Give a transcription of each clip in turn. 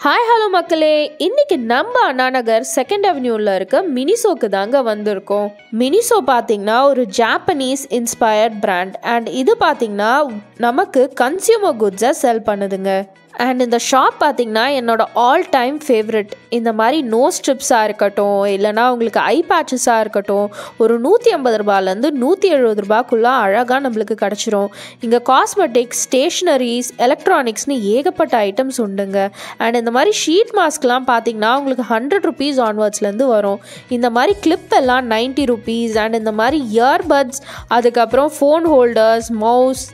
Hi hello மக்களே, இன்னைக்கு நம்ம அண்ணா நகர் 2nd அவென்யூவில் இருக்க மினிசோக்கு தாங்க வந்திருக்கோம். மினிசோ பார்த்தீங்கன்னா ஒரு ஜாப்பனீஸ் இன்ஸ்பயர்ட் பிராண்ட் அண்ட் இது பார்த்தீங்கன்னா நமக்கு கன்சியூமர் குட்ஸை செல் பண்ணுதுங்க. அண்ட் இந்த ஷாப் பார்த்தீங்கன்னா என்னோட ஆல் டைம் ஃபேவரட். இந்த மாதிரி நோஸ் ஸ்ட்ரிப்ஸாக இருக்கட்டும், இல்லைனா உங்களுக்கு ஐ பேட்சஸாக இருக்கட்டும், ஒரு 150 ரூபாயிலேருந்து 170 ரூபாய்க்குள்ளே அழகாக நம்மளுக்கு கிடச்சிரும். இங்கே காஸ்மெட்டிக்ஸ், ஸ்டேஷ்னரிஸ், எலக்ட்ரானிக்ஸ்னு ஏகப்பட்ட ஐட்டம்ஸ் உண்டுங்க. அண்ட் இந்த மாதிரி ஷீட் மாஸ்க்லாம் பார்த்தீங்கன்னா உங்களுக்கு 100 ருபீஸ் ஆன்வர்ட்ஸ்லேருந்து வரும். இந்த மாதிரி கிளிப் எல்லாம் 90 ருபீஸ். அண்ட் இந்த மாதிரி இயர்பட்ஸ், அதுக்கப்புறம் phone holders, mouse,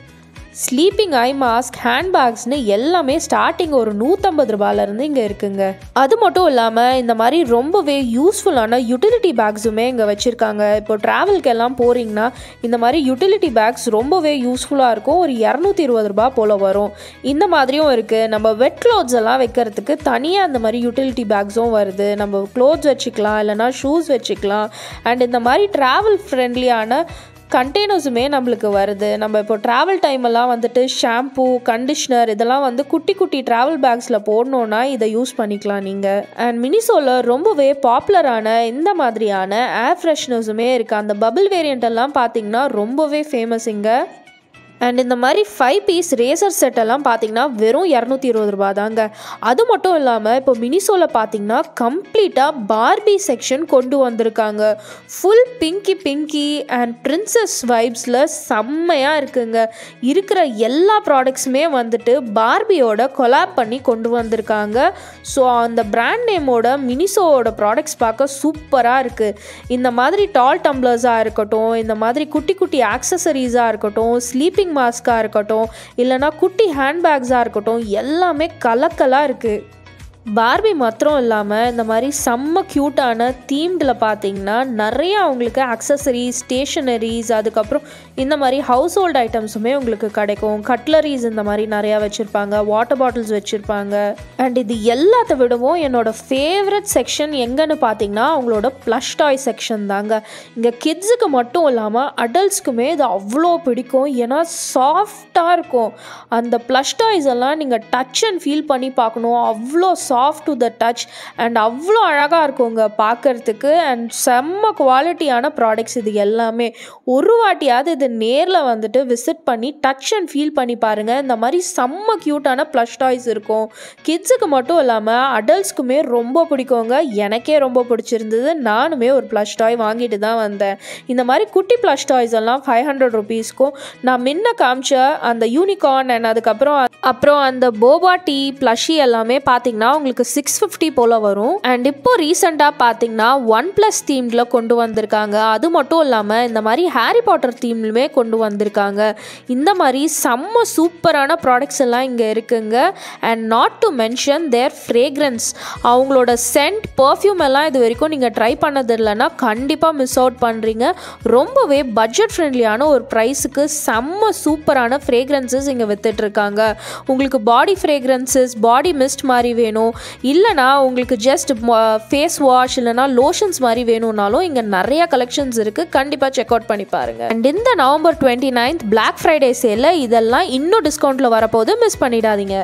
sleeping eye mask, ஹேண்ட்பேக்ஸ்னு எல்லாமே ஸ்டார்டிங் ஒரு 150 ரூபாயிலேருந்து இங்கே இருக்குங்க. அது மட்டும் இல்லாமல் இந்த மாதிரி ரொம்பவே யூஸ்ஃபுல்லான யூட்டிலிட்டி பேக்ஸுமே இங்கே வச்சுருக்காங்க. இப்போ ட்ராவலுக்கு எல்லாம் போகிறீங்கன்னா இந்த மாதிரி யூட்டிலிட்டி பேக்ஸ் ரொம்பவே யூஸ்ஃபுல்லாக இருக்கும். ஒரு 220 ரூபா போல் வரும். இந்த மாதிரியும் இருக்குது. நம்ம வெட் க்ளோத்ஸ் எல்லாம் வைக்கிறதுக்கு தனியாக அந்த மாதிரி யூட்டிலிட்டி பேக்ஸும் வருது. நம்ம க்ளோத்ஸ் வச்சுக்கலாம், இல்லைனா ஷூஸ் வச்சுக்கலாம். அண்ட் இந்த மாதிரி ட்ராவல் ஃப்ரெண்ட்லியான கண்டெய்னர்ஸுமே நம்மளுக்கு வருது. நம்ம இப்போ ட்ராவல் டைமெல்லாம் வந்துட்டு ஷாம்பூ, கண்டிஷ்னர் இதெல்லாம் வந்து குட்டி குட்டி ட்ராவல் பேக்ஸில் போடணுன்னா இதை யூஸ் பண்ணிக்கலாம் நீங்கள். அண்ட் மினிசோவில் ரொம்பவே பாப்புலரான இந்த மாதிரியான ஏர் ஃப்ரெஷ்னர்ஸுமே இருக்குது. அந்த பபிள் வேரியண்ட் எல்லாம் பார்த்திங்கன்னா ரொம்பவே ஃபேமஸ் இங்கே. அண்ட் இந்த மாதிரி 5 பீஸ் ரேசர் செட் எல்லாம் பார்த்தீங்கன்னா வெறும் 220 ரூபா தாங்க. அது மட்டும் இல்லாமல் இப்போ மினிசோவில் பார்த்தீங்கன்னா கம்ப்ளீட்டாக பார்பி செக்ஷன் கொண்டு வந்திருக்காங்க. ஃபுல் பிங்கி அண்ட் பிரின்சஸ் வைப்ஸில் செம்மையாக இருக்குங்க. இருக்கிற எல்லா ப்ராடக்ட்ஸுமே வந்துட்டு பார்பியோட கொலாப் பண்ணி கொண்டு வந்திருக்காங்க. ஸோ அந்த பிராண்ட் நேமோட மினிசோவோட ப்ராடக்ட்ஸ் பார்க்க சூப்பராக இருக்குது. இந்த மாதிரி டால் டம்ளர்ஸாக இருக்கட்டும், இந்த மாதிரி குட்டி குட்டி ஆக்சசரிஸாக இருக்கட்டும், ஸ்லீப்பிங் மாஸ்காக இருக்கட்டும், இல்லைனா குட்டி ஹேண்ட்பேக்ஸாக இருக்கட்டும், எல்லாமே கலக்கலாக இருக்குது. பார்பி மாத்திரம் இல்லாமல் இந்த மாதிரி செம்ம க்யூட்டான தீம்டில் பார்த்தீங்கன்னா நிறைய அவங்களுக்கு அக்சசரிஸ், ஸ்டேஷனரிஸ், அதுக்கப்புறம் இந்த மாதிரி ஹவுஸ் ஹோல்ட் ஐட்டம்ஸுமே உங்களுக்கு கிடைக்கும். கட்லரிஸ் இந்த மாதிரி நிறையா வச்சுருப்பாங்க, வாட்டர் பாட்டில்ஸ் வச்சுருப்பாங்க. அண்ட் இது எல்லாத்த விடவும் என்னோடய ஃபேவரட் செக்ஷன் எங்கன்னு பார்த்தீங்கன்னா அவங்களோட ப்ளஷ் டாய் செக்ஷன் தாங்க. இங்கே கிட்ஸுக்கு மட்டும் இல்லாமல் அடல்ட்ஸ்க்குமே இது அவ்வளோ பிடிக்கும். ஏன்னா சாஃப்டாக இருக்கும். அந்த ப்ளஷ் டாய்ஸ் எல்லாம் நீங்கள் டச் அண்ட் ஃபீல் பண்ணி பார்க்கணும். அவ்வளோ soft to the touch and அவ்வளோ அழகாக இருக்குங்க பார்க்குறதுக்கு. அண்ட் செம்ம குவாலிட்டியான ப்ராடக்ட்ஸ் இது எல்லாமே. ஒரு வாட்டியாவது இது நேரில் வந்துட்டு விசிட் பண்ணி டச் அண்ட் ஃபீல் பண்ணி பாருங்கள். இந்த மாதிரி செம்ம க்யூட்டான ப்ளஷ் டாய்ஸ் இருக்கும். கிட்ஸுக்கு மட்டும் இல்லாமல் அடல்ட்ஸ்க்குமே ரொம்ப பிடிக்குங்க. எனக்கே ரொம்ப பிடிச்சிருந்தது. நானுமே ஒரு ப்ளஷ் டாய் வாங்கிட்டு தான் வந்தேன். இந்த மாதிரி குட்டி ப்ளஷ் டாய்ஸ் எல்லாம் 500 ருபீஸ்க்கும், நான் முன்ன காமிச்ச அந்த யூனிகார்ன் அண்ட் அதுக்கப்புறம் அந்த போபா டீ ப்ளஷி எல்லாமே பார்த்தீங்கன்னா உங்களுக்கு 650 போல் வரும். அண்ட் இப்போ ரீசெண்டாக பார்த்தீங்கன்னா OnePlus தீமில் கொண்டு வந்திருக்காங்க. அது மட்டும் இல்லாமல் இந்த மாதிரி ஹாரி பாட்டர் தீம்லுமே கொண்டு வந்திருக்காங்க. இந்த மாதிரி செம்ம சூப்பரான ப்ராடக்ட்ஸ் எல்லாம் இங்கே இருக்குங்க. And not to mention their fragrance. அவங்களோட சென்ட், பர்ஃப்யூம் எல்லாம் இது வரைக்கும் நீங்கள் ட்ரை பண்ணது இல்லைன்னா கண்டிப்பாக மிஸ் அவுட் பண்ணுறீங்க. ரொம்பவே பட்ஜெட் ஃப்ரெண்ட்லியான ஒரு ப்ரைஸுக்கு செம்ம சூப்பரான ஃப்ரேக்ரன்சஸ் இங்கே வித்துட்ருக்காங்க. உங்களுக்கு பாடி ஃப்ரேக்ரன்சஸ், பாடி மிஸ்ட் மாதிரி வேணும், இல்லைனா உங்களுக்கு ஜஸ்ட் ஃபேஸ் வாஷ் இல்லைனா லோஷன்ஸ் மாதிரி வேணும்னாலும் இங்கே நிறைய கலெக்ஷன்ஸ் இருக்குது. கண்டிப்பாக செக் அவுட் பண்ணி பாருங்கள். அண்ட் இந்த நவம்பர் 29th Black Friday சேலில் இதெல்லாம் இன்னும் டிஸ்கவுண்ட்டில் வரப்போது, மிஸ் பண்ணிடாதீங்க.